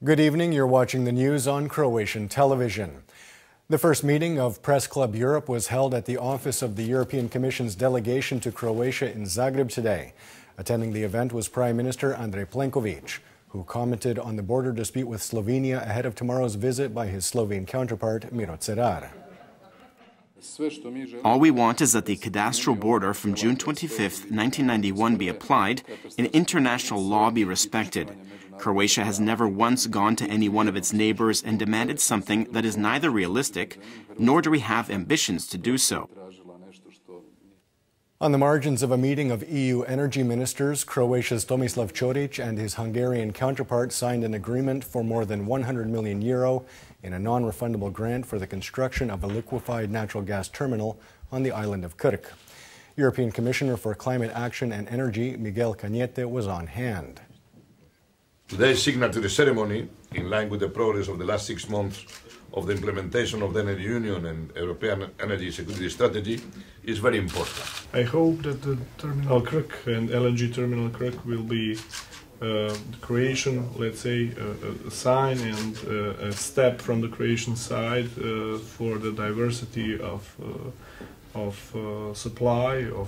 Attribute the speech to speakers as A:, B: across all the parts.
A: Good evening. You're watching the news on Croatian television. The first meeting of Press Club Europe was held at the office of the European Commission's delegation to Croatia in Zagreb today. Attending the event was Prime Minister Andrej Plenković, who commented on the border dispute with Slovenia ahead of tomorrow's visit by his Slovene counterpart Miro Cerar.
B: All we want is that the cadastral border from June 25, 1991 be applied and international law be respected. Croatia has never once gone to any one of its neighbors and demanded something that is neither realistic, nor do we have ambitions to do so.
A: On the margins of a meeting of EU energy ministers, Croatia's Tomislav Ćorić and his Hungarian counterpart signed an agreement for more than €100 million in a non-refundable grant for the construction of a liquefied natural gas terminal on the island of Krk. European Commissioner for Climate Action and Energy, Miguel Cañete, was on hand.
C: Today's signatory ceremony, in line with the progress of the last 6 months of the implementation of the Energy Union and European Energy Security Strategy, is very important.
D: I hope that the Terminal Krk and LNG Terminal Krk will be the Croatian, let's say, a sign and a step from the Croatian side for the diversity of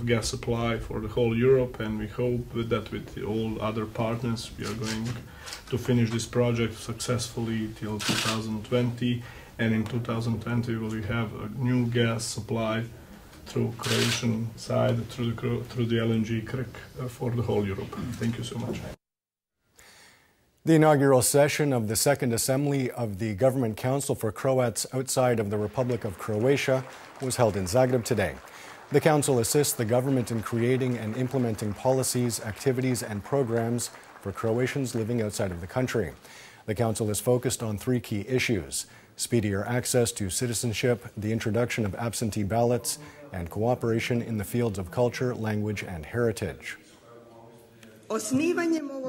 D: gas supply for the whole Europe, and we hope that with all other partners we are going to finish this project successfully till 2020, and in 2020 we will have a new gas supply through Croatian side through the LNG Krk for the whole Europe. Thank you so much.
A: The inaugural session of the Second Assembly of the Government Council for Croats outside of the Republic of Croatia was held in Zagreb today. The Council assists the government in creating and implementing policies, activities, and programs for Croatians living outside of the country. The Council is focused on 3 key issues: speedier access to citizenship, the introduction of absentee ballots, and cooperation in the fields of culture, language, and heritage.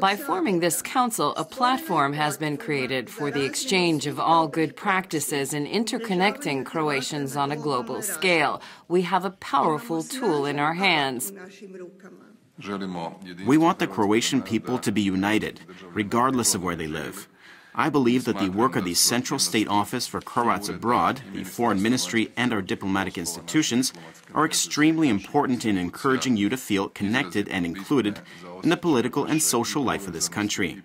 E: By forming this council, a platform has been created for the exchange of all good practices and interconnecting Croatians on a global scale. We have a powerful tool in our hands.
B: We want the Croatian people to be united, regardless of where they live. I believe that the work of the Central State Office for Croats Abroad, the Foreign Ministry, and our diplomatic institutions are extremely important in encouraging you to feel connected and included in the political and social life of this country.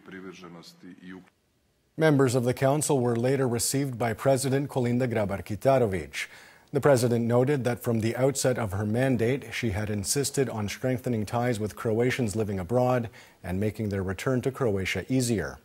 A: Members of the Council were later received by President Kolinda Grabar-Kitarović. The President noted that from the outset of her mandate, she had insisted on strengthening ties with Croatians living abroad and making their return to Croatia easier.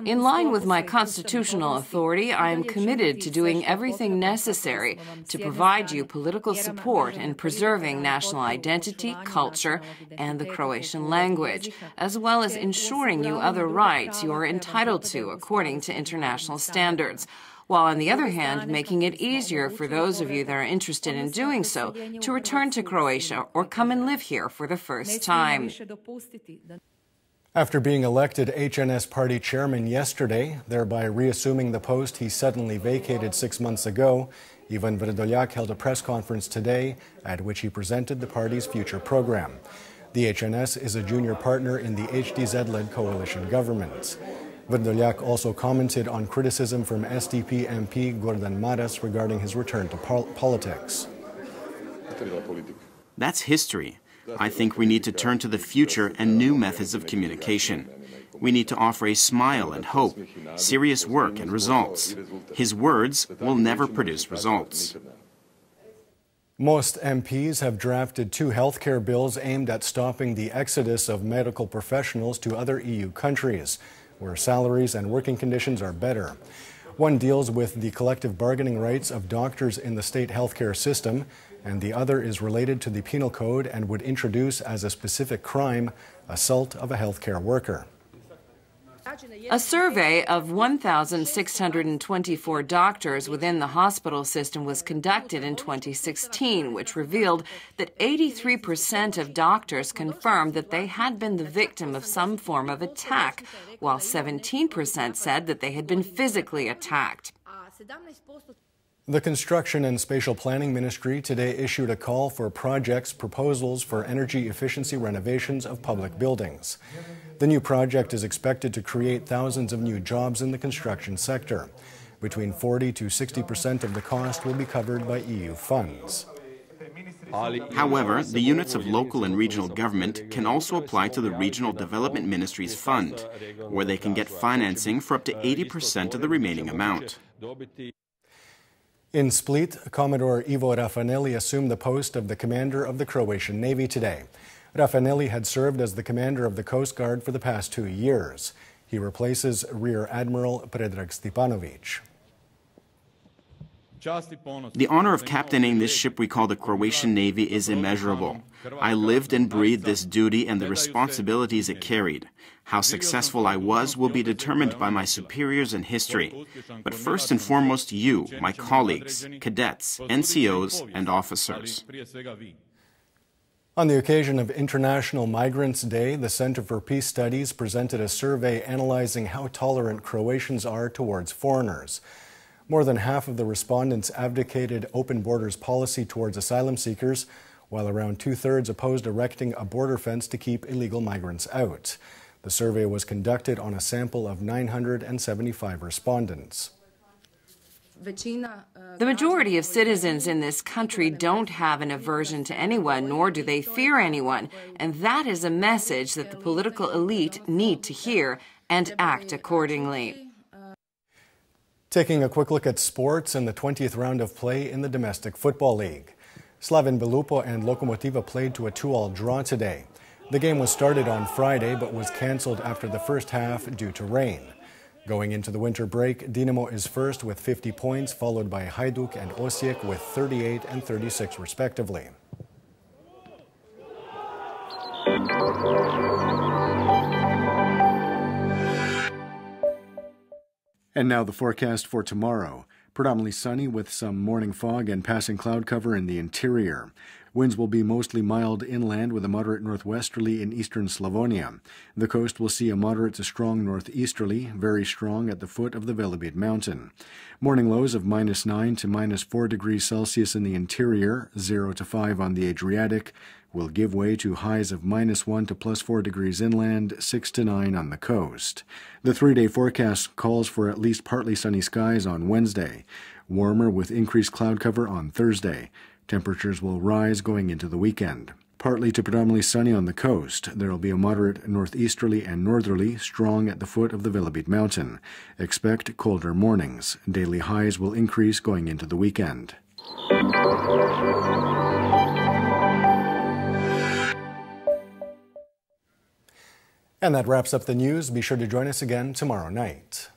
E: In line with my constitutional authority, I am committed to doing everything necessary to provide you political support in preserving national identity, culture, and the Croatian language, as well as ensuring you other rights you are entitled to according to international standards, while on the other hand making it easier for those of you that are interested in doing so to return to Croatia or come and live here for the first time.
A: After being elected HNS Party Chairman yesterday, thereby reassuming the post he suddenly vacated 6 months ago, Ivan Vrdoljak held a press conference today at which he presented the party's future program. The HNS is a junior partner in the HDZ-led coalition government. Vrdoljak also commented on criticism from SDP MP Gordan Maras regarding his return to politics.
B: That's history. I think we need to turn to the future and new methods of communication. We need to offer a smile and hope, serious work and results. His words will never produce results.
A: Most MPs have drafted 2 healthcare bills aimed at stopping the exodus of medical professionals to other EU countries, where salaries and working conditions are better. One deals with the collective bargaining rights of doctors in the state healthcare system, and the other is related to the penal code and would introduce as a specific crime assault of a healthcare worker.
E: A survey of 1,624 doctors within the hospital system was conducted in 2016, which revealed that 83% of doctors confirmed that they had been the victim of some form of attack, while 17% said that they had been physically attacked.
A: The Construction and Spatial Planning Ministry today issued a call for projects proposals for energy efficiency renovations of public buildings. The new project is expected to create thousands of new jobs in the construction sector. Between 40% to 60% of the cost will be covered by EU funds.
B: However, the units of local and regional government can also apply to the Regional Development Ministry's fund, where they can get financing for up to 80% of the remaining amount.
A: In Split, Commodore Ivo Raffanelli assumed the post of the commander of the Croatian Navy today. Raffanelli had served as the commander of the Coast Guard for the past 2 years. He replaces Rear Admiral Predrag Stipanovic.
B: The honor of captaining this ship we call the Croatian Navy is immeasurable. I lived and breathed this duty and the responsibilities it carried. How successful I was will be determined by my superiors in history. But first and foremost, you, my colleagues, cadets, NCOs, and officers.
A: On the occasion of International Migrants Day, the Center for Peace Studies presented a survey analyzing how tolerant Croatians are towards foreigners. More than half of the respondents advocated open borders policy towards asylum seekers, while around 2/3 opposed erecting a border fence to keep illegal migrants out. The survey was conducted on a sample of 975 respondents.
E: The majority of citizens in this country don't have an aversion to anyone, nor do they fear anyone, and that is a message that the political elite need to hear and act accordingly.
A: Taking a quick look at sports and the 20th round of play in the Domestic Football League. Slaven Belupo and Lokomotiva played to a 2-2 draw today. The game was started on Friday but was cancelled after the first half due to rain. Going into the winter break, Dinamo is first with 50 points, followed by Hajduk and Osijek with 38 and 36 respectively. And now the forecast for tomorrow. Predominantly sunny with some morning fog and passing cloud cover in the interior. Winds will be mostly mild inland with a moderate northwesterly in eastern Slavonia. The coast will see a moderate to strong northeasterly, very strong at the foot of the Velebit mountain. Morning lows of -9 to -4 degrees Celsius in the interior, 0 to 5 on the Adriatic, will give way to highs of -1 to +4 degrees inland, 6 to 9 on the coast. The 3-day forecast calls for at least partly sunny skies on Wednesday, warmer with increased cloud cover on Thursday. Temperatures will rise going into the weekend. Partly to predominantly sunny on the coast. There will be a moderate northeasterly and northerly, strong at the foot of the Velebit mountain. Expect colder mornings. Daily highs will increase going into the weekend. And that wraps up the news. Be sure to join us again tomorrow night.